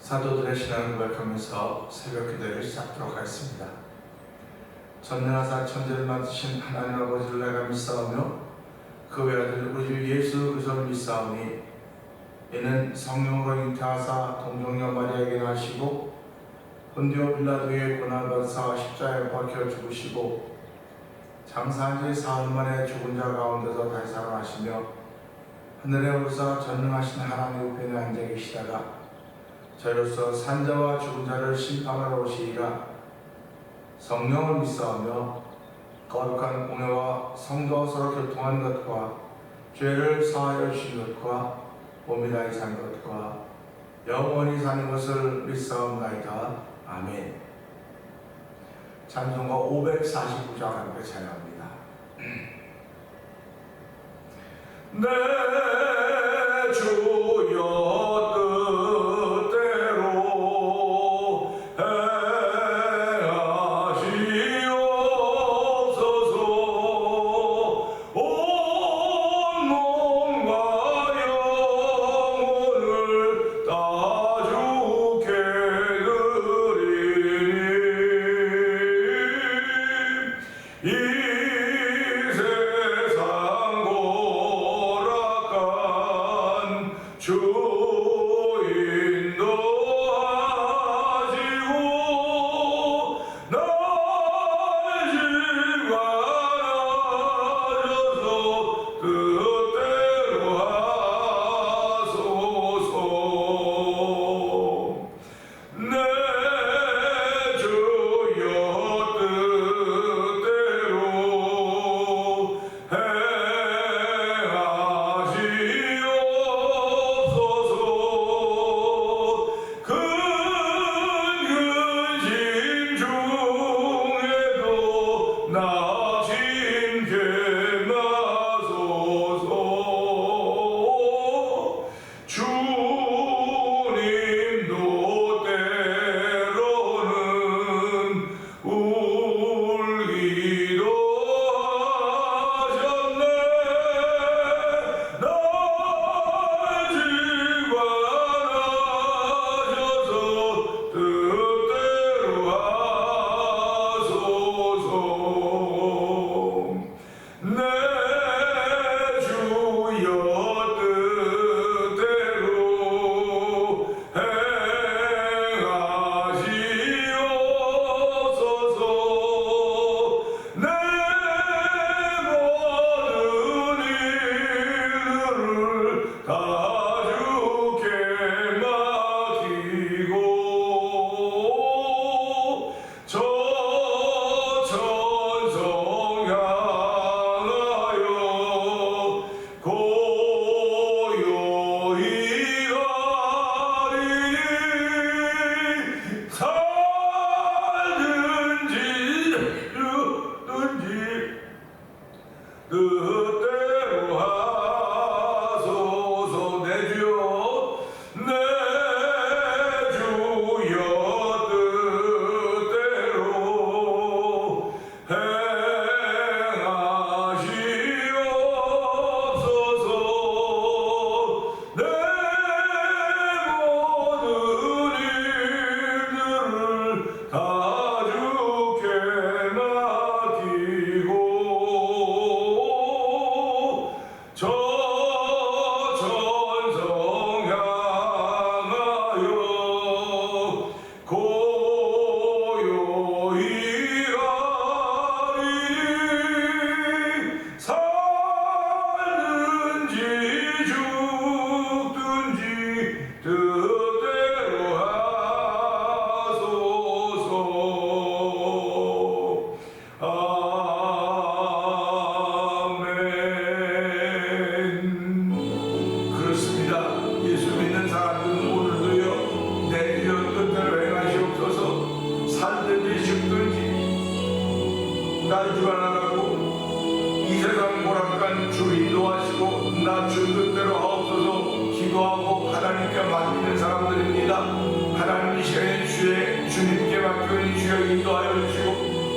사도들의 신앙을 고백하면서 새벽 기도를 시작하도록 하겠습니다. 전능하사 천지를 만드신 하나님 아버지를 내가 믿사오며 그 외아들 우리 주 예수 그리스도를 믿사오니 이는 성령으로 잉태하사 동정녀 마리아에게 나시고 본디오 빌라도의 고난받으사 십자가에 박혀 죽으시고 장사한 지 사흘 만에 죽은 자 가운데서 다시 살아나시며 하늘에 오르사 전능하신 하나님 우편에 앉아 계시다가 저희로서 산자와 죽은 자를 심판하러 오시리라. 성령을 믿사오며 거룩한 공회와 성도와 서로 교통하는 것과 죄를 사하여 주신 것과 몸이 다히 산 것과 영원히 사는 것을 믿사옵나이다. 아멘. 찬송가 549장 함께 찬양합니다. 내 주여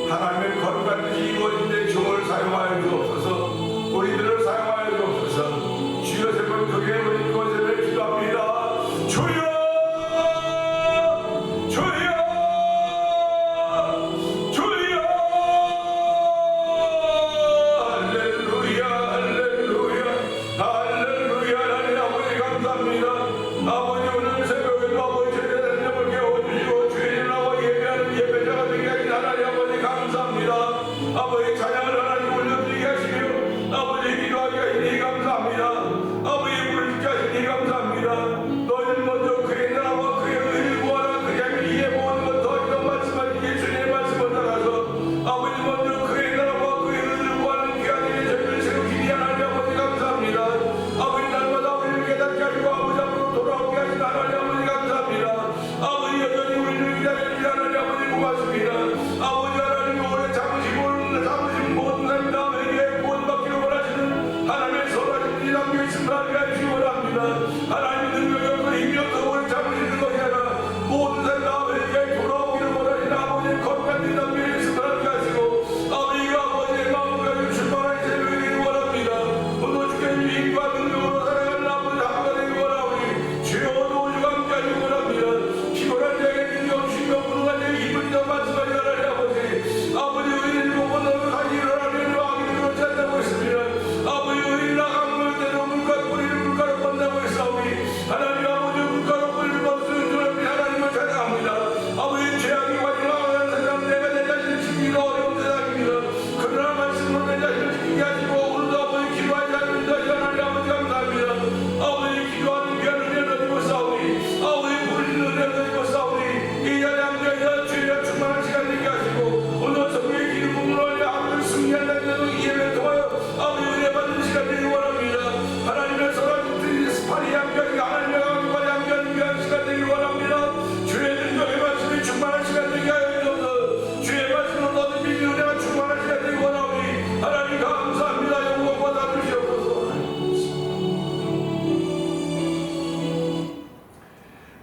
하나님의 거룩한 뜻이 이루어진데 종을 사용하여 주옵소서. 우리들을 사용하여 주옵소서. 주여 세 번 크게 우리 것을 기도합니다. 주여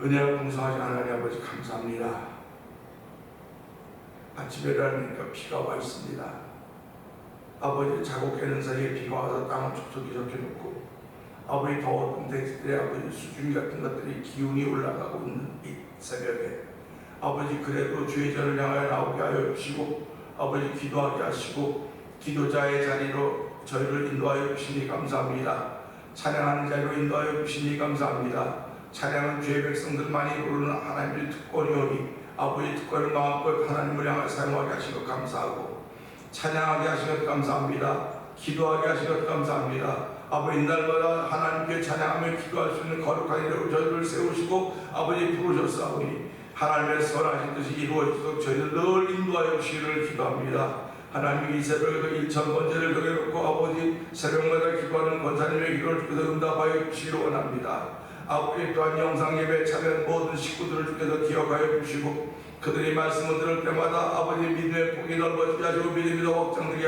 은혜가 풍성하신 하나님 아버지 감사합니다. 아침에 일어나니까 비가 와 있습니다. 아버지 자고 깨는 사이에 비가 와서 땅을 촉촉히 적셔놓고 아버지 더웠던 데들의 아버지 수증기 같은 것들이 기운이 올라가고 있는 이 새벽에 아버지 그래도 주의 전을 향하여 나오게 하여 주시고 아버지 기도하게 하시고 기도자의 자리로 저희를 인도하여 주시니 감사합니다. 찬양하는 자리로 인도하여 주시니 감사합니다. 찬양은 주의 백성들만이 부르는 하나님의 특권이오니 아버지 특권을 마음껏 하나님을 향해 사용하게 하신 것 감사하고 찬양하게 하신 것 감사합니다. 기도하게 하신 것 감사합니다. 아버지 날마다 하나님께 찬양하며 기도할 수 있는 거룩한 이름으로 저희를 세우시고 아버지 부르셨사오니 하나님의 선하신 뜻이 이루어지도록 저희를 늘 인도하여 주시기를 기도합니다. 하나님 이 새벽에도 1000번째를 정해놓고 아버지 새벽마다 기도하는 권사님의 기도를 주께서 응답하여 주시기를 원합니다. 아버지 또한 영상예배에 참여한 모든 식구들을 주께서 기억하여 주시고 그들이 말씀을 들을 때마다 아버지 믿음의 폭이 넓어지게 하시고 믿음이 더 확장되게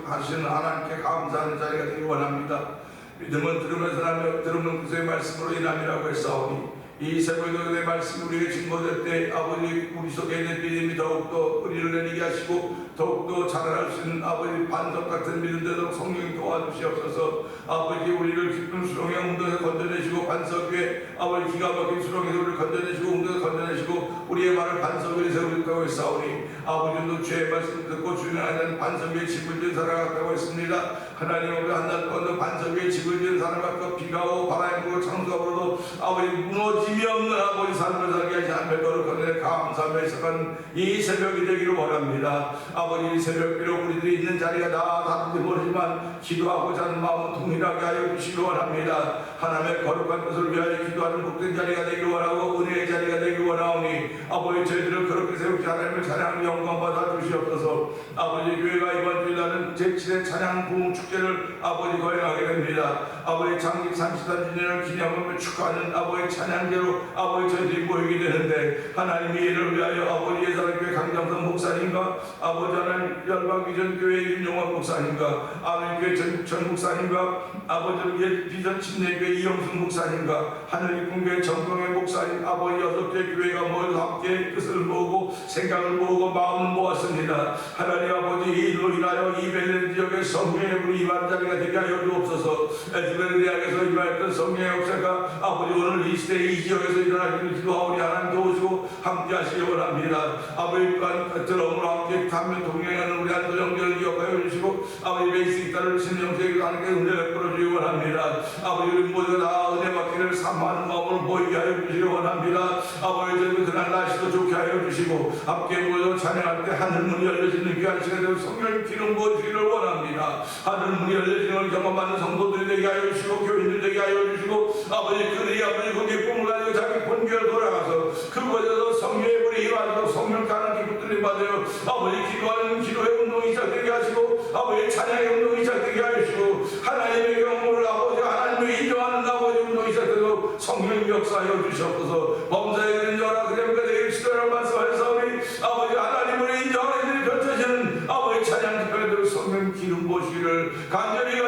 하시는 하나님께 감사하는 자리가 되기 원합니다. 믿음은 들으면서 나며 들으면 그의 말씀으로 인함이라고 했사오니 이 새벽에도 내 말씀이 우리에게 증거될 때 아버지 우리 속에 있는 믿음이 더욱더 뿌리를 내리게 하시고 더욱더 자라날 수 있는 아버지 반석 같은 믿음 되도록 성령이 도와주시옵소서. 아버지 우리를 깊은 수렁의 웅덩이에서 건져내시고 반석 위에 아버지 기가 막힌 수렁에서 우리를 건져내시고 웅덩이에서 건져내시고 우리의 말을 반석 위에 세우셨다고 했사오니 아버지도 주의 말씀 듣고 주는 하나님 반석 위에 집을 지은 사람 같다고 했습니다. 하나님 우리 한날 동안 반석 위에 집을 지은 사람 같고 비가 오고 바람이 불고 창수가 불어도 아버지 무너짐이 없는 아버지 삶을 살게 하시 하나님의 거룩한 감사하며 시작한 이 새벽이 되기를 원합니다. 아버지 새벽 비록 우리들이 있는 자리가 다 다른지 모르지만 기도하고자 하는 마음은 동일하게 하여 주시기 원합니다. 하나님의 거룩한 것을 위하여 기도하는 복된 자리가 되기를 원하고 은혜의 자리가 되기를 원하오니 아버지 저희들을 그렇게 세우시 하나님을 찬양하는 영광 받아 주시옵소서. 아버지 교회가 이번 주일날은 제7회 찬양 부흥 축제를 아버지 거행하게 됩니다. 아버지 장기 33주년을 기념하며 축하하는 아버지 찬양제로 아버지 저희들이 모이게 되는데 하나님이 이를 위하여 아버지 예사랑교회 강정선 목사님과 아버지 하나님 열방비전교회 윤용원 목사님과 아멘교회 전 목사님과 아버지 비전 침례교회 이영순 목사님과 하늘이품교회 정경의 목사님 아버지 6개 교회가 모여서 함께 뜻을 모으고 생각을 모으고 마음을 모았습니다. 하나님 아버지 이 일로 인하여 이 벨렌 지역의 성령의 불이 임한 자리가 되게 하여 주옵소서. 에즈베르 대학에서 임하였던 성령의 역사가 아버지 오늘 이 시대에 이 지역에서 일어나기를 기도하오니 하나님 도우시고 함께 하시기 원합니다. 아버지 또한 드럼으로 함께 감면 동행하는 우리 안도영전을 기억하여 주시고 아버지 베이스 기타를 신영세에게 하나님께 은혜를 풀어주기 원합니다. 아버지 우리 모두가 다 은혜 받기를 사모하는 마음으로 보이게 하여 주시기 원합니다. 아버지 저희도 그날 날씨도 좋게 하여 주시고 함께 모여서 찬양할 때 하늘 문이 열려지는 귀한 시간이 되고 성령의 기름 부어주기를 원합니다. 하늘 문이 열려지는 걸 경험하는 성도들이 되게 하여 주시고 교인들 되게 하여 주시고 아버지 그들이 아버지 그 기쁨을 가지고 자기 본교로 돌아가서 그곳에서 성령의 불이 임하도록 성령 가는 기쁨들이 받아요. 아버지 기도하는 기도의 운동이 시작되게 하시고 아버지 찬양의 운동이 시작되게 하시고 하나님의 경험을 아버지 하나님을 인정하는 아버지 운동이 시작되도록 성령 역사하여 주시옵소서. 범사에 그런 자라 그рем과 내일 시도라고 말씀하셨사오니 아버지 하나님을 인정하는 일이 펼쳐지는 아버지 찬양 특별히 성령 기름 부으시기를 간절히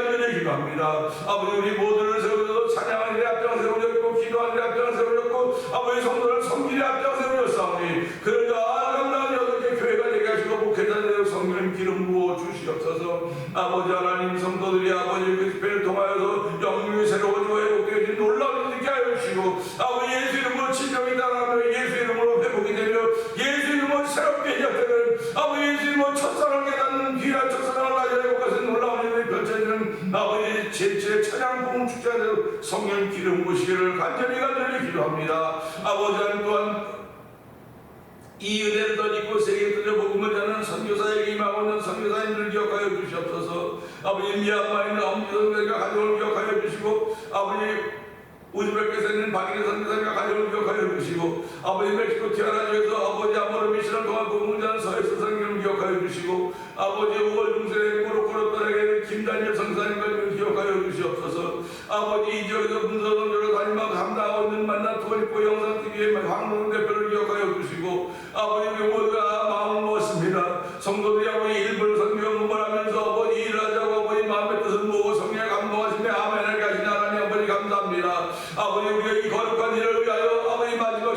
기도합니다. 아버지 우리 모두를 세우셔서 찬양하는 일에 앞장 세우셨고 기도하는 일에 앞장 세우셨고 아버지 성도를 섬기는 일에 앞장 세우셨사오니 그러자 아름다운 6개 교회가 되게 하시고 목회자들의 성령 기름 부어 주시옵소서. 아버지 하나님 성도들이 아버지 그 집회를 통하여서 영육이 새로워지고 회복되어진 놀라운 일을 하여 주시고 아버지 예수 이름으로 치명이 따라가며 예수 이름으로 회복이 되며 예수 이름으로 새롭게 시작되는 아버지 예수 이름으로 첫사랑을 깨닫는 귀한 첫사랑을 가져 회복하신 놀라운 일을 펼쳐지는 아버지 제7의 찬양 부흥 축제를 성령 기름 부으시기를 간절히 기도합니다. 아버지 하나님 또한 이 은혜를 덧입고 세계에 들려 복음을 전하는 선교사에게 임하고 있는 선교사님들을 기억하여 주시옵소서. 아버지 미얀마에 있는 엄지선교사님과 가족을 기억하여 주시고 아버지 우즈베키스탄에 있는 박인혜 선교사님과 가족을 기억하여 주시고 아버지 멕시코 티아라주에서 아버지 아모르 미시를 통한 복음을 전하는 서해스 선교사님을 기억하여 주시고 아버지 5월 중세에 모로코로 떠나게 김단일 선교사님을 기억하여 주시옵소서. 아버지 이 지역에서 문서선교로 다니면서 감당하고 있는 만난 투어리포 영상TV의 황동훈 대표를 기억하여 주시고 아버지 우리 모두가 마음을 먹었습니다. 성도들이 아버지 일부를 선교 문벌하면서 아버지 일하자고 아버지 마음의 뜻을 모으고 성령에 감동하시며 아멘을 하시는 하나님 아버지 감사합니다. 아버지 우리가 이 거룩한 일을 위하여 아버지 마지막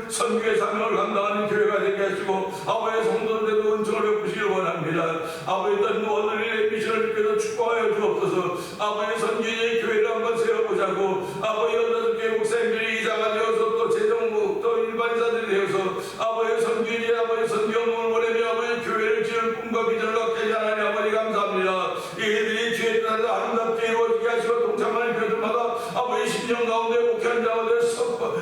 선교의 사명을 감당하는 교회가 되게 하시고 아버지의 성도들에도 은총을 베푸시길 원합니다. 아버지 어떤 오늘의 미션을 믿어 축복하여 주옵소서. 아버지 선교의 교회를 한번 세워보자고 아버지 어떤 교회 목사님들이 이사가 되어서 또 재정부 또 일반사들이 되어서 아버지 선교지 아버지 선교문을 보내며 아버지 교회를 지을 꿈과 비전을 갖게 하신 하나님 아버지 감사합니다. 이들이 주의 뜻대로 아름답게 이루어지게 하시고 동참하는 교회들마다 아버지 심령 가운데 목회한 자들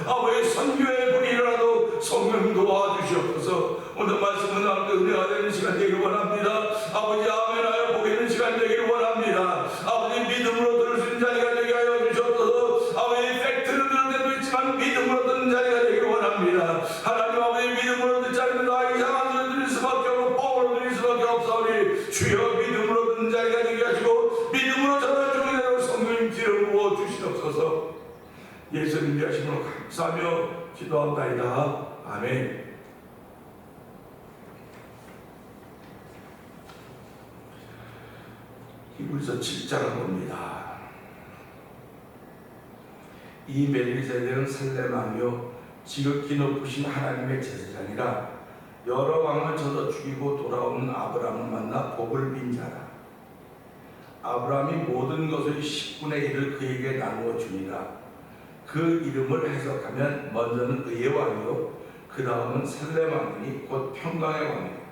아버지 선교의 불이 일어나도 성령 도와주시옵소서. 오늘 말씀은 나한테 은혜가 되는 시간 되기를 원합니다. 아버지 아멘하여 보게 되는 시간 되기를 원합니다. 아버지 믿음으로 들을 수 있는 자리가 되게 하여 주시옵소서. 아버지 팩트를 들을 때도 있지만 믿음으로 듣는 자리가 되기를 원합니다. 하나님 아버지 믿음으로 듣지 않으면 나 이상한 소리 들을 수밖에 없고 뻥으로 들을 수밖에 없사오니 주여 믿음으로 듣는 자리가 되게 하시고 믿음으로 전할 종이 되도록 성령님 기름 부어 주시옵소서. 예수님 위하심으로 감사하며 기도합나이다. 아멘. 히브리서 7장을 봅니다. 이 멜기세덱은 살렘왕이요 지극히 높으신 하나님의 제사장이라 여러 왕을 쳐서 죽이고 돌아오는 아브라함을 만나 복을 빈 자라. 아브라함이 모든 것의 10분의 1을 그에게 나누어 주니라. 그 이름을 해석하면 먼저는 의의 왕이요 그 다음은 살렘 왕이니 곧 평강의 왕이요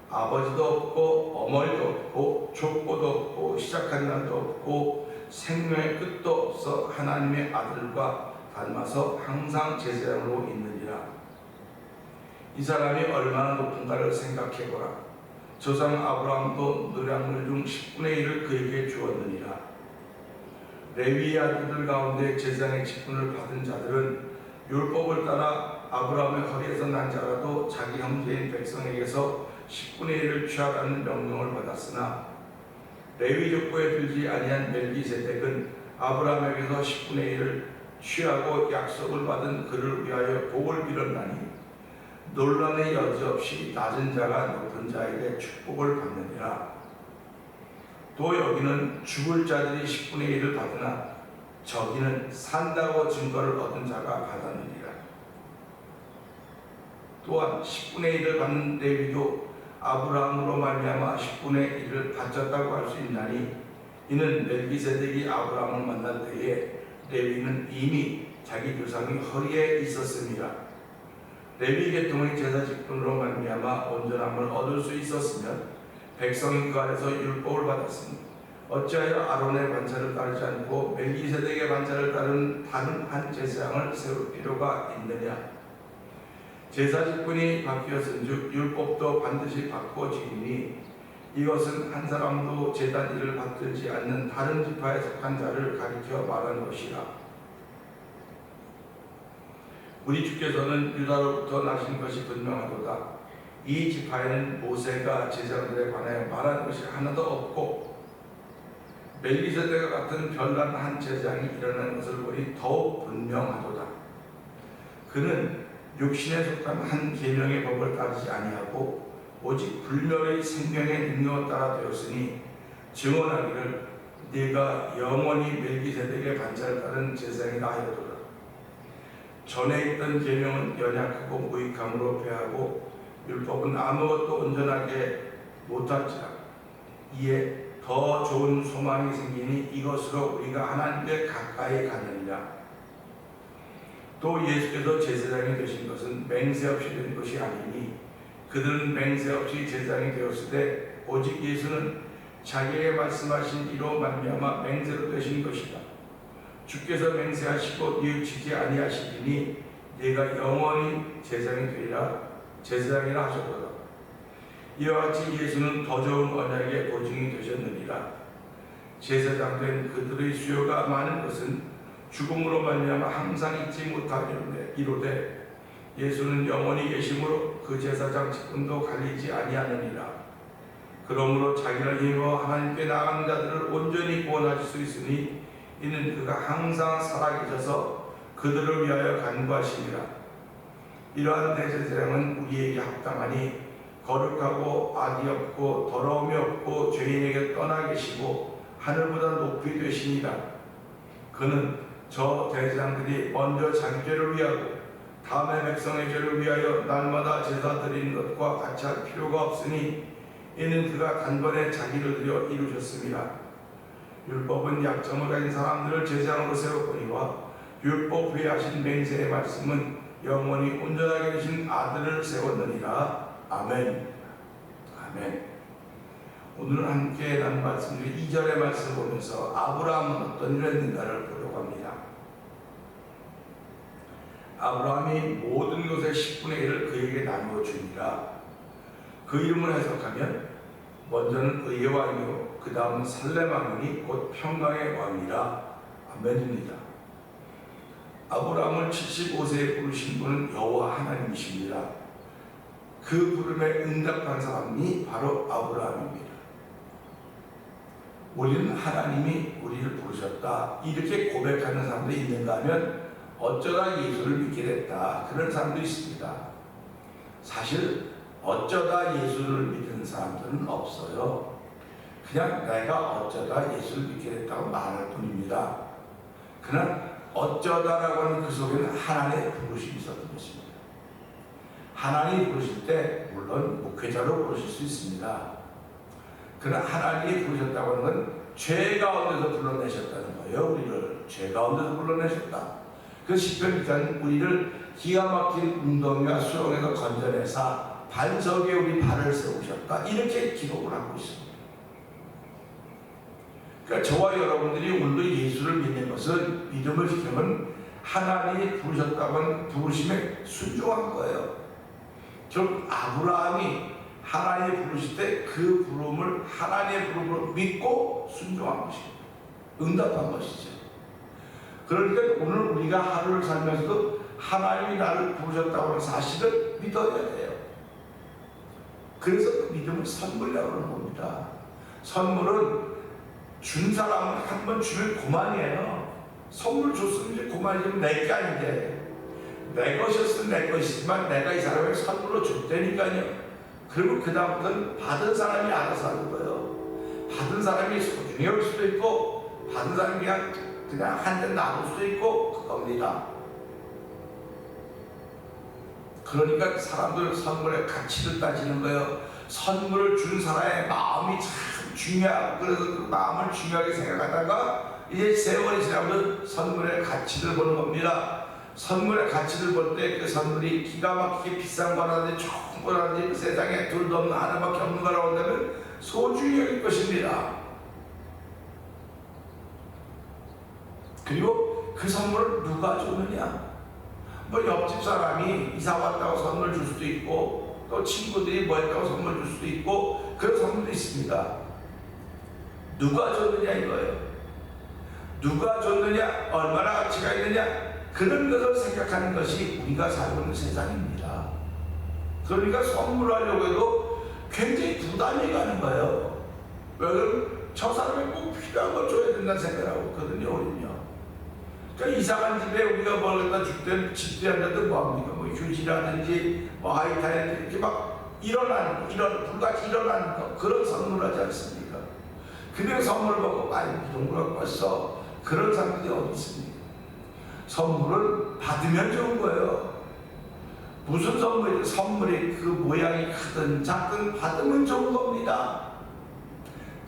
아버지도 없고 어머니도 없고 족보도 없고 시작한 날도 없고 생명의 끝도 없어 하나님의 아들과 닮아서 항상 제사장으로 있느니라. 이 사람이 얼마나 높은가를 생각해보라. 조상 아브라함도 노량물 중 10분의 1을 그에게 주었느니라. 레위의 아들들 가운데 제사장의 직분을 받은 자들은 율법을 따라 아브라함의 허리에서 난 자라도 자기 형제인 백성에게서 10분의 1을 취하라는 명령을 받았으나 레위 족보에 들지 아니한 멜기세덱은 아브라함에게서 10분의 1을 취하고 약속을 받은 그를 위하여 복을 빌었나니 논란의 여지없이 낮은 자가 높은 자에게 축복을 받느니라. 또 여기는 죽을 자들이 10분의 1을 받으나 저기는 산다고 증거를 얻은 자가 받았느니라. 또한 10분의 1을 받는 레위도 아브라함으로 말미암아 10분의 1을 바쳤다고 할 수 있나니 이는 멜기세덱이 아브라함을 만날 때에 레위는 이미 자기 조상이 허리에 있었습니다. 레위 계통의 제사 직분으로 말미암아 온전함을 얻을 수 있었으면 백성이 그 아래서 율법을 받았으니 어찌하여 아론의 반차를 따르지 않고 멜기세덱의 반차를 따른 다른 한 제사장을 세울 필요가 있느냐. 제사 직분이 바뀌었은즉 율법도 반드시 바꿔지니 이것은 한 사람도 제단 일을 받들지 않는 다른 지파에 속한 자를 가리켜 말한 것이라. 우리 주께서는 유다로부터 나신 것이 분명하도다. 이 지파에는 모세가 제사장들에 관하여 말한 것이 하나도 없고 멜기세덱과 같은 별난 한 제사장이 일어나는 것을 보니 더욱 분명하도다. 그는 육신에 속한 한 계명의 법을 따르지 아니하고 오직 불멸의 생명의 능력을 따라 되었으니 증언하기를 네가 영원히 멜기세덱의 반차를 따른 제사장이라 하였도다. 전에 있던 계명은 연약하고 무익함으로 패하고 율법은 아무것도 온전하게 못할지라. 이에 더 좋은 소망이 생기니 이것으로 우리가 하나님께 가까이 가느니라. 또 예수께서 제사장이 되신 것은 맹세 없이 된 것이 아니니 그들은 맹세 없이 제사장이 되었을 때 오직 예수는 자기에게 말씀하신 이로 말미암아 맹세로 되신 것이다. 주께서 맹세하시고 뉘우치지 아니하시리니 네가 영원히 제사장이라 하셨도다. 이와 같이 예수는 더 좋은 언약의 보증이 되셨느니라. 제사장 된 그들의 수요가 많은 것은 죽음으로 말미암아 항상 잊지 못하리로되 예수는 영원히 계심으로 그 제사장 직분도 갈리지 아니하느니라. 그러므로 자기를 힘입어 하나님께 나아가는 자들을 온전히 구원하실 수 있으니 이는 그가 항상 살아계셔서 그들을 위하여 간구하시니라. 이러한 대제사장은 우리에게 합당하니 거룩하고 악이 없고 더러움이 없고 죄인에게 떠나 계시고 하늘보다 높이 되시니라. 그는 저 대제사장들이 먼저 자기 죄를 위하고 다음의 백성의 죄를 위하여 날마다 제사 드리는 것과 같이 할 필요가 없으니 이는 그가 단번에 자기를 들여 이루셨습니다. 율법은 약점을 가진 사람들을 제사장으로 세웠거니와 율법 위에 하신 맹세의 말씀은 영원히 온전하게 되신 아들을 세웠느니라. 아멘. 아멘. 오늘 함께 난 말씀 중에 2절의 말씀을 보면서 아브라함은 어떤 일을 했는가를 보려고 합니다. 아브라함이 모든 것의 10분의 1을 그에게 나누어 주니라. 그 이름을 해석하면 먼저는 의의 왕이요 그 다음은 살렘 왕이니 곧 평강의 왕이라. 아멘입니다. 아브라함을 75세에 부르신 분은 여호와 하나님이십니다. 그 부름에 응답한 사람이 바로 아브라함입니다. 우리는 하나님이 우리를 부르셨다 이렇게 고백하는 사람들이 있는가 하면 어쩌다 예수를 믿게 됐다 그런 사람도 있습니다. 사실 어쩌다 예수를 믿는 사람들은 없어요. 그냥 내가 어쩌다 예수를 믿게 됐다고 말할 뿐입니다. 그러나 어쩌다라고 하는 그 속에는 하나님의 부르심이 있었던 것입니다. 하나님이 부르실 때 물론 목회자로 부르실 수 있습니다. 그러나 하나님이 부르셨다고 하는 건 죄 가운데서 불러내셨다는 거예요. 우리를 죄 가운데서 불러내셨다. 그 시편 기자는 우리를 기가 막힌 웅덩이와 수렁에서 건져내사 반석 위에 우리 발을 세우셨다 이렇게 기록을 하고 있습니다. 그러니까 저와 여러분들이 오늘도 예수를 믿는 것은 믿음을 지키면 하나님이 부르셨다고 하는 부르심에 순종한 거예요. 결국 아브라함이 하나님이 부르실 때 그 부름을 하나님의 부름으로 믿고 순종한 것입니다. 응답한 것이죠. 그러니까 오늘 우리가 하루를 살면서도 하나님이 나를 부르셨다고 하는 사실을 믿어야 돼요. 그래서 그 믿음을 선물이라고 하는 겁니다. 선물은 준 사람은 한 번 주면 그만이에요. 선물 줬으면 이제 그만이면 내 게 아닌데 내 것이었으면 내 것이지만 내가 이 사람에게 선물로 줬다니까요. 그리고 그 다음부터는 받은 사람이 알아서 하는 거예요. 받은 사람이 소중히 올 수도 있고 받은 사람이 그냥 한 잔 나눌 수도 있고 그겁니다. 그러니까 사람들 선물의 가치를 따지는 거예요. 선물을 준 사람의 마음이 참 중요하고 그래서 그 마음을 중요하게 생각하다가 이제 세월이 지나면 선물의 가치를 보는 겁니다. 선물의 가치를 볼 때 그 선물이 기가 막히게 비싼 거라든지 좋은 거라든지 그 세상에 둘도 없는 하나밖에 없는 거라고 한다면 소중히 여길 것입니다. 그리고 그 선물을 누가 줬느냐? 뭐 옆집 사람이 이사 왔다고 선물 줄 수도 있고 또 친구들이 뭐 했다고 선물 줄 수도 있고 그런 선물도 있습니다. 누가 줬느냐 이거예요. 누가 줬느냐, 얼마나 가치가 있느냐 그런 것을 생각하는 것이 우리가 살고 있는 세상입니다. 그러니까 선물하려고 해도 굉장히 부담이 가는 거예요. 왜냐면 저 사람이 꼭 필요한 걸 줘야 된다는 생각을 하고 있거든요. 우리는요. 그러니까 이상한 집에 우리가 뭘 갖다 줄 때는 집들한테도 뭐합니까? 뭐 휴지라든지 뭐 하이타이라든지 이렇게 막 일어나는 불같이 일어나는 거 그런 선물을 하지 않습니까? 그냥 선물을 받고 아이 이런 걸 갖고 왔어 그런 사람들이 어디 있습니까? 선물을 받으면 좋은 거예요. 무슨 선물이 선물이 그 모양이 크든 작든 받으면 좋은 겁니다.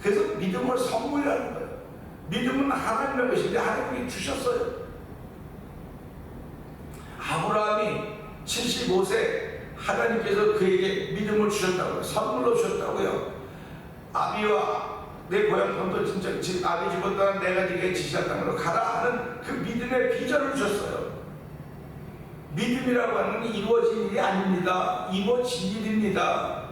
그래서 믿음을 선물이라는 거예요. 믿음은 하나님의 것인데 하나님이 주셨어요. 아브라함이 75세 하나님께서 그에게 믿음을 주셨다고요. 선물로 주셨다고요. 아비와 내 고향 본토 진짜 집 아비 집었다가 내가 네게 지시했다는 걸 가라 하는 그 믿음의 비전을 주셨어요. 믿음이라고 하는 건 이루어진 일이 아닙니다. 이루어진 일입니다.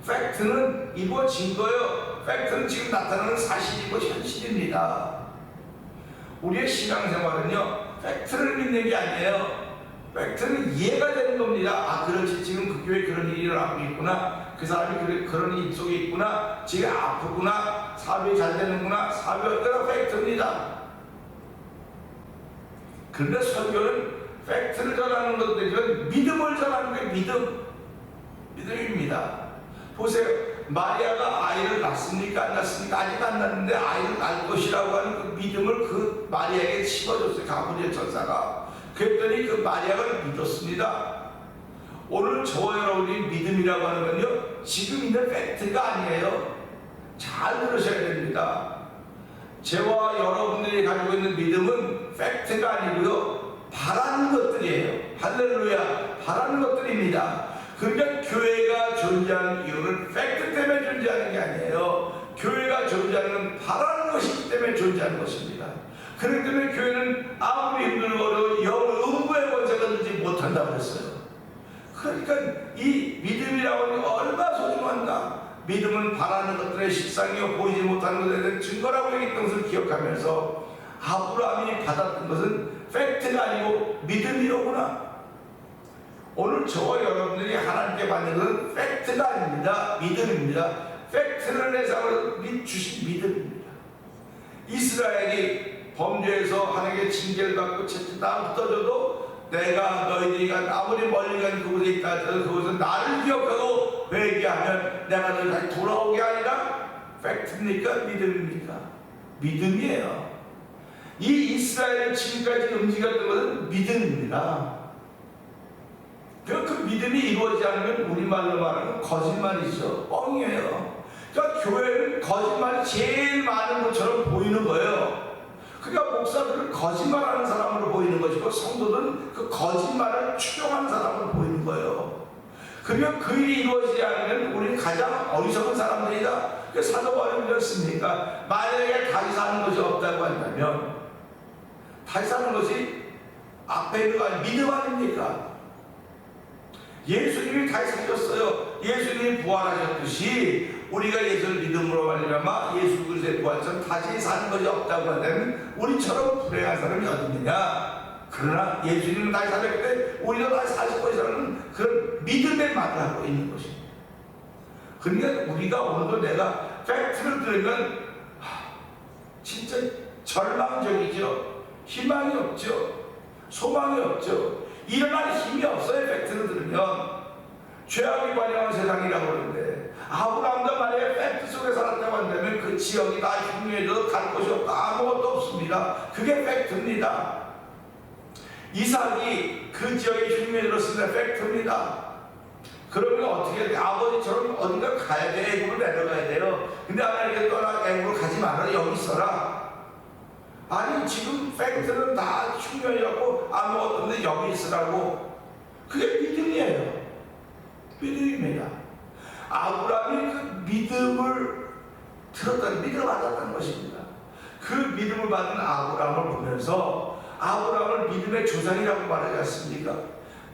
팩트는 이루어진 거예요. 팩트는 지금 나타나는 사실이고 현실입니다. 우리의 신앙생활은요 팩트를 믿는 게 아니에요. 팩트는 이해가 되는 겁니다. 아 그렇지 지금 그 교회에 그런 일이 일어나고 있구나. 그 사람이 그런 일 속에 있구나. 지금 아프구나. 사업이 잘 되는구나. 사업이 어떠나 팩트입니다. 그런데 설교는 팩트를 전하는 것도 되지만 믿음을 전하는 게 믿음입니다. 보세요. 마리아가 아이를 낳습니까? 안 낳습니까? 아직 안 낳는데 아이를 낳을 것이라고 하는 그 믿음을 그 마리아에게 심어줬어요. 가브리엘 천사가. 그랬더니 그 마리아가 믿었습니다. 오늘 저와 여러분이 믿음이라고 하는 건요, 지금 있는 팩트가 아니에요. 잘 들으셔야 됩니다. 저와 여러분들이 가지고 있는 믿음은 팩트가 아니고요, 바라는 것들이에요. 할렐루야, 바라는 것들입니다. 그러니까 교회가 존재하는 이유는 팩트 때문에 존재하는 게 아니에요. 교회가 존재하는 건 바라는 것이기 때문에 존재하는 것입니다. 그렇기 때문에 교회는 아무리 힘들어도 음부의 권세가 되지 못한다고 했어요. 그러니까 이 믿음이라고 하는 게 얼마나 소중한가. 믿음은 바라는 것들의 실상이요 보이지 못하는 것에 대한 증거라고 얘기했던 것을 기억하면서 아브라함이 받았던 것은 팩트가 아니고 믿음이로구나. 오늘 저와 여러분들이 하나님께 받는 것은 팩트가 아닙니다. 믿음입니다. 팩트를 내상으로 주신 믿음입니다. 이스라엘이 범죄에서 하나님께 징계를 받고 채찍 다 붙어져도 내가 너희들이 아무리 멀리 간 그곳에 있다 하더라도 그곳은 나를 기억하고 회개하면 내가 너희를 다시 돌아오게 아니라 팩트입니까? 믿음입니까? 믿음이에요. 이 이스라엘이 지금까지 움직였던 것은 믿음입니다. 그 믿음이 이루어지지 않으면 우리말로 말하면 거짓말이죠. 뻥이에요. 그러니까 교회는 거짓말이 제일 많은 것처럼 보이는 거예요. 그러니까 목사들은 거짓말하는 사람으로 보이는 것이고 성도들은 그 거짓말을 추종하는 사람으로 보이는 거예요. 그러면 그 일이 이루어지지 않으면 우리는 가장 어리석은 사람들이다. 사도 바울이 그랬습니까? 만약에 다시 사는 것이 없다고 한다면 다시 사는 것이 앞에 있는 거 아니 믿음 아닙니까? 예수님이 다시 사셨어요. 예수님이 부활하셨듯이 우리가 예수를 믿음으로 말미암아 예수 그리스도의 부활처럼 다시 사는 것이 없다고 한다면 우리처럼 불행한 사람이 어디 있느냐? 그러나 예수님은 다시 사셨기 때문에 우리도 다시 사실 것이라는 그런 믿음의 말을 하고 있는 것입니다. 그러니까 우리가 오늘도 내가 팩트를 들으면 진짜 절망적이죠. 희망이 없죠. 소망이 없죠. 일어날 힘이 없어요. 팩트를 들으면. 죄악이 관영한 세상이라고 그러는데 아브라함도 만약에 팩트 속에 살았다고 한다면 그 지역이 다 흉흉해져도 갈 곳이 없고 아무것도 없습니다. 그게 팩트입니다. 이삭이 그 지역에 흉흉해졌으면 팩트입니다. 그러면 어떻게 해야 돼? 아버지처럼 어딘가 가야 돼. 애국으로 내려가야 돼요. 근데 하나님께 떠나 애국으로 가지 말아. 여기 있어라. 아니 지금 팩트는 다 흉흉해졌고 아무것도 없는데 여기 있으라고. 그게 믿음이에요. 믿음입니다. 아브라함이 그 믿음을 들었다는 믿음을 받았다는 것입니다. 그 믿음을 받은 아브라함을 보면서 아브라함을 믿음의 조상이라고 말하지 않습니까?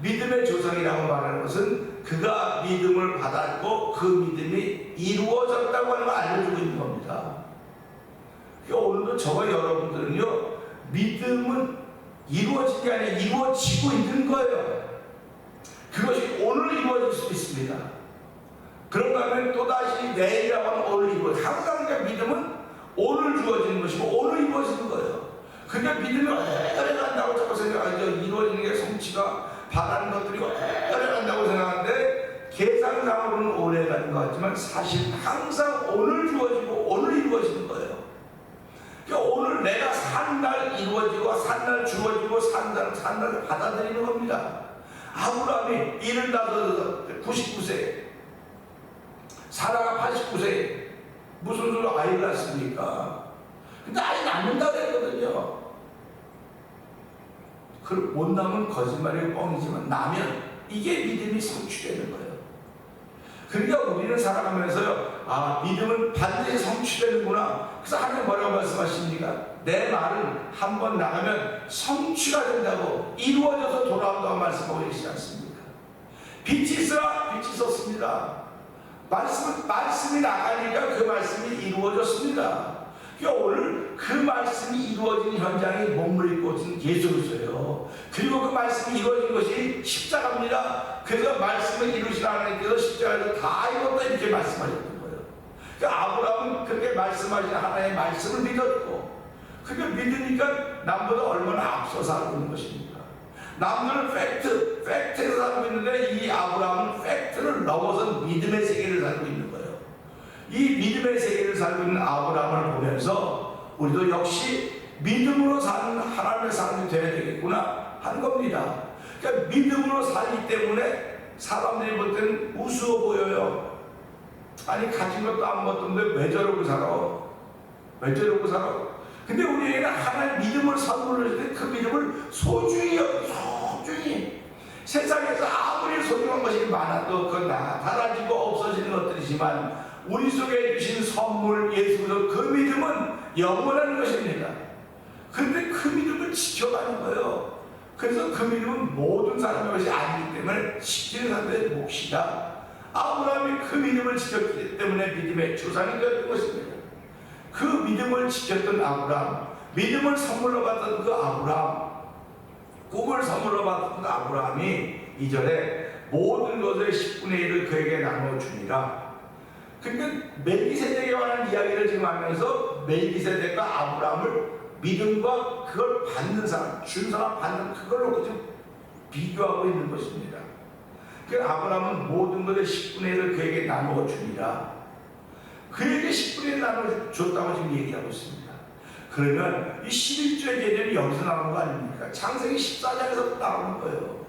믿음의 조상이라고 말하는 것은 그가 믿음을 받았고 그 믿음이 이루어졌다고 하는 걸 알려주고 있는 겁니다. 그러니까 오늘도 저와 여러분들은요, 믿음은 이루어진 게 아니라 이루어지고 있는 거예요. 그것이 오늘 이루어질 수 있습니다. 그런가 하면 또다시 내일이라고 하면 오늘 이루어져. 항상 믿음은 오늘 주어지는 것이고 오늘 이루어지는 거예요. 그러니까 믿음이 오래 간다고 자꾸 생각하죠. 이루어지는 게 성취가 바라는 것들이고 오래 간다고 생각하는데 계산상으로는 오래 가는 것 같지만 사실 항상 오늘 주어지고 오늘 이루어지는 거예요. 그러니까 오늘 내가 산 날 이루어지고 산 날 주어지고 산 날 받아들이는 겁니다. 아브라함이 99세, 사라가 89세, 무슨 수로 아이를 낳습니까? 근데 아이 낳는다고 했거든요. 못 낳으면 거짓말이 뻥이지만 나면 이게 믿음이 성취되는 거예요. 그러니까 우리는 살아가면서요, 믿음은 반드시 성취되는구나. 그래서 하나님 뭐라고 말씀하십니까? 내 말은 한번 나가면 성취가 된다고, 이루어져서 돌아온다고 말씀하고 계시지 않습니까? 빛이 있으라, 빛이 있었습니다. 말씀이 나가니까 그 말씀이 이루어졌습니다. 그러니까 오늘 그 말씀이 이루어진 현장에 몸을 입고 있는 예수 그리스도예요. 그리고 그 말씀이 이루어진 것이 십자가입니다. 그래서 말씀을 이루신 하나님께서 십자가에서 다 이뤘다 이렇게 말씀하셨던 거예요. 그러니까 아브라함은 그렇게 말씀하신 하나님의 말씀을 믿었고, 그게 믿으니까 남보다 얼마나 앞서 살고 있는 것입니까? 남들은 팩트에서 살고 있는데 이 아브라함은 팩트를 넘어선 믿음의 세계를 살고 있는 거예요. 이 믿음의 세계를 살고 있는 아브라함을 보면서 우리도 역시 믿음으로 사는 하나님의 사람이 되어야 되겠구나 하는 겁니다. 그러니까 믿음으로 살기 때문에 사람들이 볼 때는 우스워 보여요. 아니 가진 것도 아무것도 없는데 왜 저러고 살아? 왜 저러고 살아? 근데 우리에게는 하나님 믿음을 선물로 줄 때 그 믿음을 소중히 세상에서 아무리 소중한 것이 많아도 그건 다 사라지고 없어지는 것들이지만 우리 속에 주신 선물 예수 그리스도 그 믿음은 영원한 것입니다. 근데 그 믿음을 지켜가는 거예요. 그래서 그 믿음은 모든 사람의 것이 아니기 때문에 지키는 사람들의 몫이다. 아브라함이 그 믿음을 지켰기 때문에 믿음의 조상이 되었던 것입니다. 그 믿음을 지켰던 아브라함, 믿음을 선물로 받던 그 아브라함, 꿈을 선물로 받던 아브라함이 2절에 모든 것의 10분의 1을 그에게 나눠주니라. 그러니까 멜기세덱에 관한 이야기를 지금 하면서 멜기세덱과 아브라함을 믿음과 그걸 받는 사람, 준 사람 받는 그걸로 지금 비교하고 있는 것입니다. 그 아브라함은 모든 것의 10분의 1을 그에게 나눠주니라. 그에게 10분의 1 나눠줬다고 지금 얘기하고 있습니다. 그러면 이 11조의 개념이 여기서 나오는 거 아닙니까? 창세기 14장에서 나오는 거예요.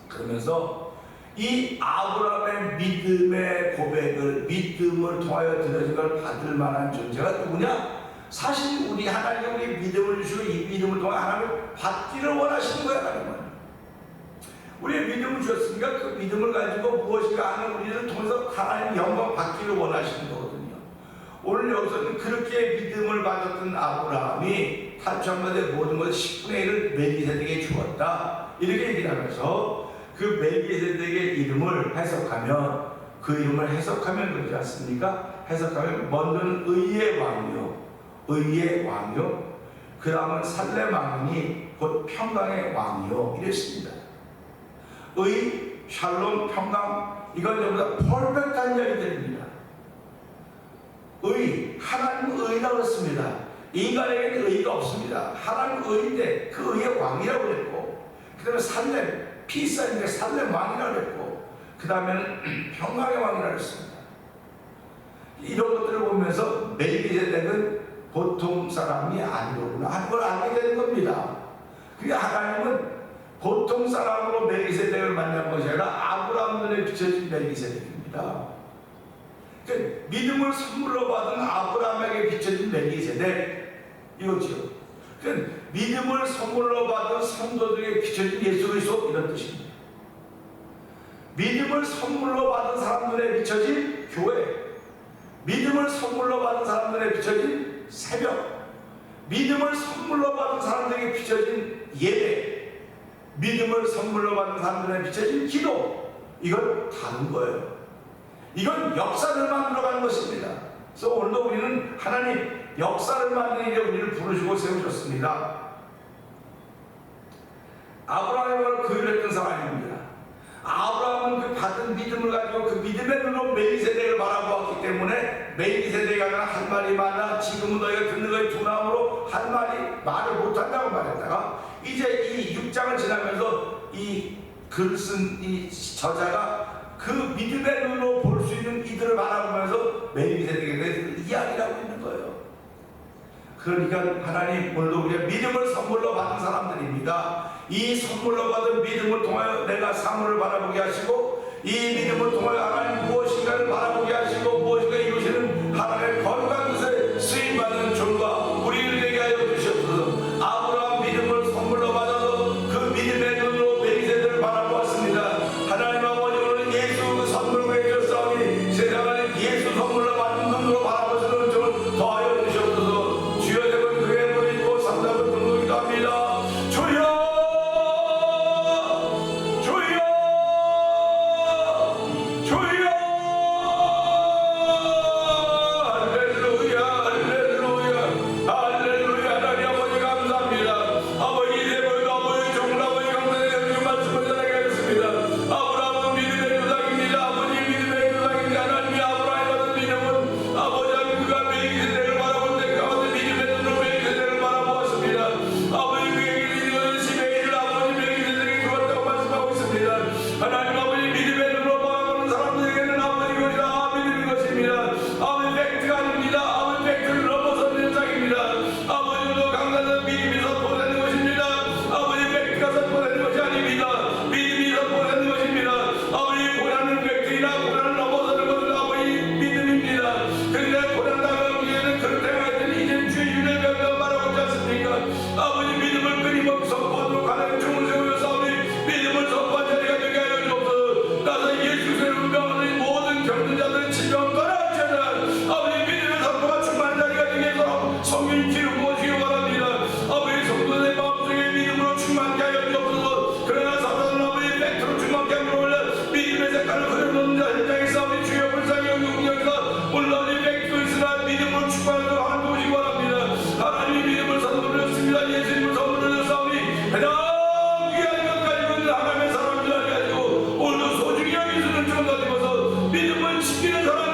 그러면서 이 아브라함의 믿음의 고백을, 믿음을 통하여 드려진 걸 받을 만한 존재가 누구냐? 사실 우리 하나님이 우리 믿음을 주시고 이 믿음을 통해 하나님을 받기를 원하시는 거예요. 하나님은 우리의 믿음을 주셨으니까 그 믿음을 가지고 무엇인가 하는 우리를 통해서 하나님 영광 받기를 원하시는 거거든요. 오늘 여기서는 그렇게 믿음을 받았던 아브라함이 탈취함마다 모든 것 10분의 1을 멜기세덱에게 주었다, 이렇게 얘기를 하면서 그 멜기세덱의 이름을 해석하면, 그 이름을 해석하면 그러지 않습니까? 해석하면 먼저는 의의 왕이요, 의의 왕이요, 그 다음은 살렘 왕이 곧 평강의 왕이요, 이랬습니다. 의, 샬롬, 평강, 이건 전부 다 퍼펙트한 이야기들입니다. 의, 하나님은 의라고 했습니다. 인간에게는 의가 없습니다. 하나님은 의인데 그 의의 왕이라고 그랬고, 그 다음에 살렘, 피사인데 살렘 왕이라고 그랬고, 그 다음에는 평강의 왕이라고 했습니다. 이런 것들을 보면서 멜기세덱은 보통 사람이 아니로구나 하는 걸 알게 되는 겁니다. 그러니까 하나님은 보통 사람으로 멜기세덱을 만난 것이 아니라 아브라함 눈에 비춰진 멜기세덱입니다. 그러니까 믿음을 선물로 받은 아브라함에게 비춰진 멜기세덱, 이거죠. 그러니까 믿음을 선물로 받은 성도들에게 비춰진 예수 그리스도, 이런 뜻입니다. 믿음을 선물로 받은 사람들에 비춰진 교회, 믿음을 선물로 받은 사람들에 비춰진 새벽, 믿음을 선물로 받은 사람들에게 비춰진 예배, 믿음을 선물로 받은 사람들에 비춰진 기도, 이건 다른 거예요. 이건 역사를 만들어가는 것입니다. 그래서 오늘도 우리는 하나님 역사를 만드는 일에 우리를 부르시고 세우셨습니다. 아브라함을 그일했던 사람입니다. 아브라함은 그 받은 믿음을 가지고 그 믿음의 눈으로 멜기세덱을 바라보았기 때문에 멜기세덱이 한 말이 많아 지금은 너희가 듣는 것이 두나무로 한 말이 말을 못한다고 말했다가, 이제 이 6장을 지나면서 이 글 쓴 이 저자가 그 믿음의 눈으로 볼 수 있는 이들을 바라보면서 멜기세덱에 대해서 이야기를 하고 있는 거예요. 그러니까 하나님 오늘도 우리가 믿음을 선물로 받은 사람들입니다. 이 선물로 받은 믿음을 통하여 내가 사물을 바라보게 하시고, 이 믿음을 통하여 하나님 무엇인가를 바라보게 하시고, 무엇인가 이루시는 하나님의 거룩한 뜻에 쓰임받는 종과 우리를 되게 하여 주시옵소서. 아브라함 믿음을 선물로 받아서 그 믿음의 눈으로 멜기세덱을 바라보았습니다. 하나님 아버지, 오늘 예수 그 선물을 외쳤사오니 세상을 예수 선물로 받은 눈으로 바라보시는 은총을 더하여 주시옵소서. 주여 대번 그의 눈을 입고 삼답을 끊기도 합니다. 주여, 주여, 주여, 숨기는 사람